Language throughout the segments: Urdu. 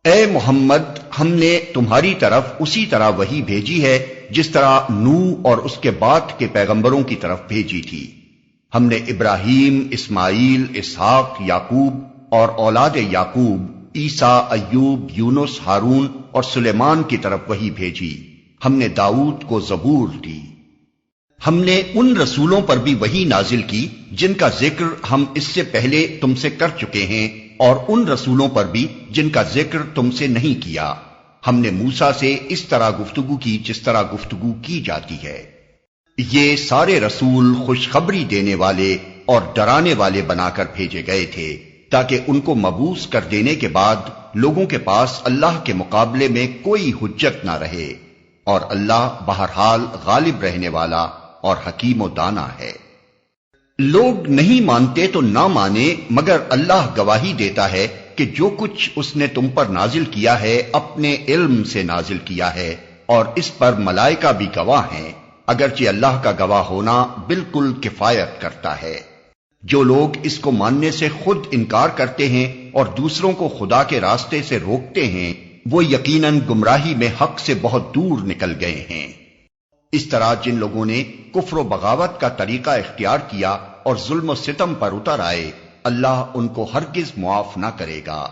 اے محمد، ہم نے تمہاری طرف اسی طرح وحی بھیجی ہے جس طرح نوح اور اس کے بعد کے پیغمبروں کی طرف بھیجی تھی۔ ہم نے ابراہیم، اسماعیل، اسحاق، یعقوب اور اولاد یعقوب، عیسیٰ، ایوب، یونس، ہارون اور سلیمان کی طرف وحی بھیجی۔ ہم نے داؤد کو زبور دی۔ ہم نے ان رسولوں پر بھی وحی نازل کی جن کا ذکر ہم اس سے پہلے تم سے کر چکے ہیں، اور ان رسولوں پر بھی جن کا ذکر تم سے نہیں کیا۔ ہم نے موسیٰ سے اس طرح گفتگو کی جس طرح گفتگو کی جاتی ہے۔ یہ سارے رسول خوشخبری دینے والے اور ڈرانے والے بنا کر بھیجے گئے تھے تاکہ ان کو مبعوث کر دینے کے بعد لوگوں کے پاس اللہ کے مقابلے میں کوئی حجت نہ رہے، اور اللہ بہرحال غالب رہنے والا اور حکیم و دانا ہے۔ لوگ نہیں مانتے تو نہ مانے، مگر اللہ گواہی دیتا ہے کہ جو کچھ اس نے تم پر نازل کیا ہے اپنے علم سے نازل کیا ہے، اور اس پر ملائکہ بھی گواہ ہیں، اگرچہ اللہ کا گواہ ہونا بالکل کفایت کرتا ہے۔ جو لوگ اس کو ماننے سے خود انکار کرتے ہیں اور دوسروں کو خدا کے راستے سے روکتے ہیں، وہ یقیناً گمراہی میں حق سے بہت دور نکل گئے ہیں۔ اس طرح جن لوگوں نے کفر و بغاوت کا طریقہ اختیار کیا اور ظلم و ستم پر اتر آئے، اللہ ان کو ہرگز معاف نہ کرے گا،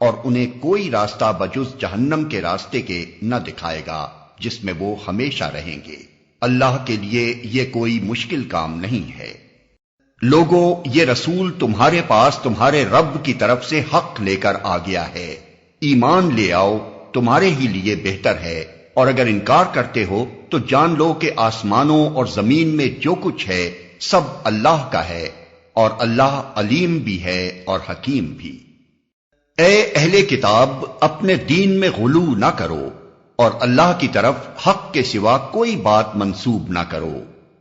اور انہیں کوئی راستہ بجز جہنم کے راستے کے نہ دکھائے گا جس میں وہ ہمیشہ رہیں گے۔ اللہ کے لیے یہ کوئی مشکل کام نہیں ہے۔ لوگو، یہ رسول تمہارے پاس تمہارے رب کی طرف سے حق لے کر آ گیا ہے، ایمان لے آؤ، تمہارے ہی لیے بہتر ہے، اور اگر انکار کرتے ہو تو جان لو کہ آسمانوں اور زمین میں جو کچھ ہے سب اللہ کا ہے، اور اللہ علیم بھی ہے اور حکیم بھی۔ اے اہل کتاب، اپنے دین میں غلو نہ کرو، اور اللہ کی طرف حق کے سوا کوئی بات منسوب نہ کرو۔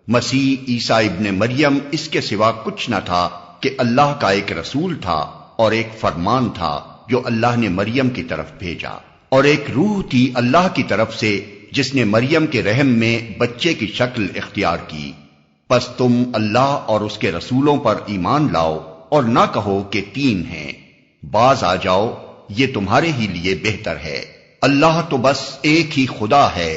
مسیح عیسیٰ ابن مریم اس کے سوا کچھ نہ تھا کہ اللہ کا ایک رسول تھا اور ایک فرمان تھا جو اللہ نے مریم کی طرف بھیجا، اور ایک روح تھی اللہ کی طرف سے جس نے مریم کے رحم میں بچے کی شکل اختیار کی۔ پس تم اللہ اور اس کے رسولوں پر ایمان لاؤ اور نہ کہو کہ تین ہیں، باز آ جاؤ، یہ تمہارے ہی لیے بہتر ہے۔ اللہ تو بس ایک ہی خدا ہے،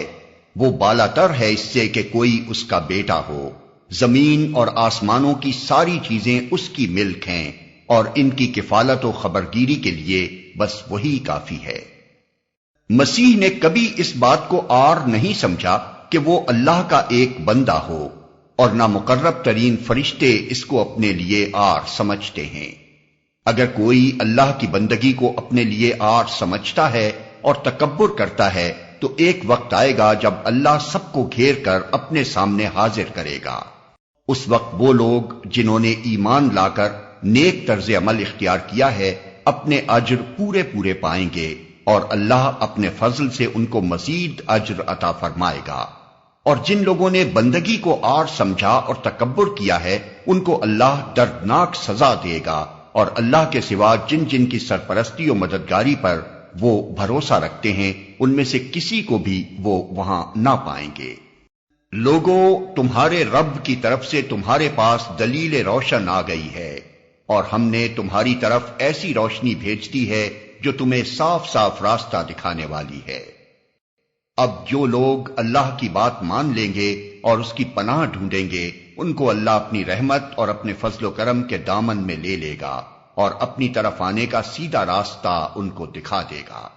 وہ بالا تر ہے اس سے کہ کوئی اس کا بیٹا ہو۔ زمین اور آسمانوں کی ساری چیزیں اس کی ملک ہیں، اور ان کی کفالت و خبرگیری کے لیے بس وہی کافی ہے۔ مسیح نے کبھی اس بات کو عار نہیں سمجھا کہ وہ اللہ کا ایک بندہ ہو، اور نہ مقرب ترین فرشتے اس کو اپنے لیے عار سمجھتے ہیں۔ اگر کوئی اللہ کی بندگی کو اپنے لیے عار سمجھتا ہے اور تکبر کرتا ہے تو ایک وقت آئے گا جب اللہ سب کو گھیر کر اپنے سامنے حاضر کرے گا۔ اس وقت وہ لوگ جنہوں نے ایمان لا کر نیک طرز عمل اختیار کیا ہے اپنے اجر پورے پورے پائیں گے، اور اللہ اپنے فضل سے ان کو مزید اجر عطا فرمائے گا۔ اور جن لوگوں نے بندگی کو عار سمجھا اور تکبر کیا ہے ان کو اللہ دردناک سزا دے گا، اور اللہ کے سوا جن جن کی سرپرستی و مددگاری پر وہ بھروسہ رکھتے ہیں ان میں سے کسی کو بھی وہ وہاں نہ پائیں گے۔ لوگو، تمہارے رب کی طرف سے تمہارے پاس دلیل روشن آ گئی ہے، اور ہم نے تمہاری طرف ایسی روشنی بھیج دی ہے جو تمہیں صاف صاف راستہ دکھانے والی ہے۔ اب جو لوگ اللہ کی بات مان لیں گے اور اس کی پناہ ڈھونڈیں گے، ان کو اللہ اپنی رحمت اور اپنے فضل و کرم کے دامن میں لے لے گا، اور اپنی طرف آنے کا سیدھا راستہ ان کو دکھا دے گا۔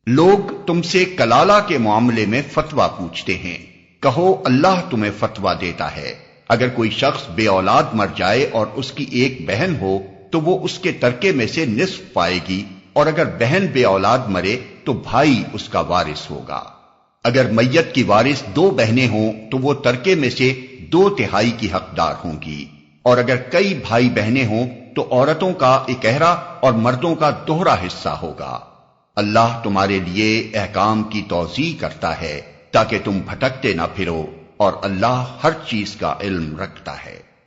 لوگ تم سے کلالہ کے معاملے میں فتویٰ پوچھتے ہیں، کہو اللہ تمہیں فتویٰ دیتا ہے۔ اگر کوئی شخص بے اولاد مر جائے اور اس کی ایک بہن ہو تو وہ اس کے ترکے میں سے نصف پائے گی، اور اگر بہن بے اولاد مرے تو بھائی اس کا وارث ہوگا۔ اگر میت کی وارث دو بہنیں ہوں تو وہ ترکے میں سے 2/3 کی حقدار ہوں گی، اور اگر کئی بھائی بہنیں ہوں تو عورتوں کا اکہرا اور مردوں کا دوہرا حصہ ہوگا۔ اللہ تمہارے لیے احکام کی توضیح کرتا ہے تاکہ تم بھٹکتے نہ پھرو، اور اللہ ہر چیز کا علم رکھتا ہے۔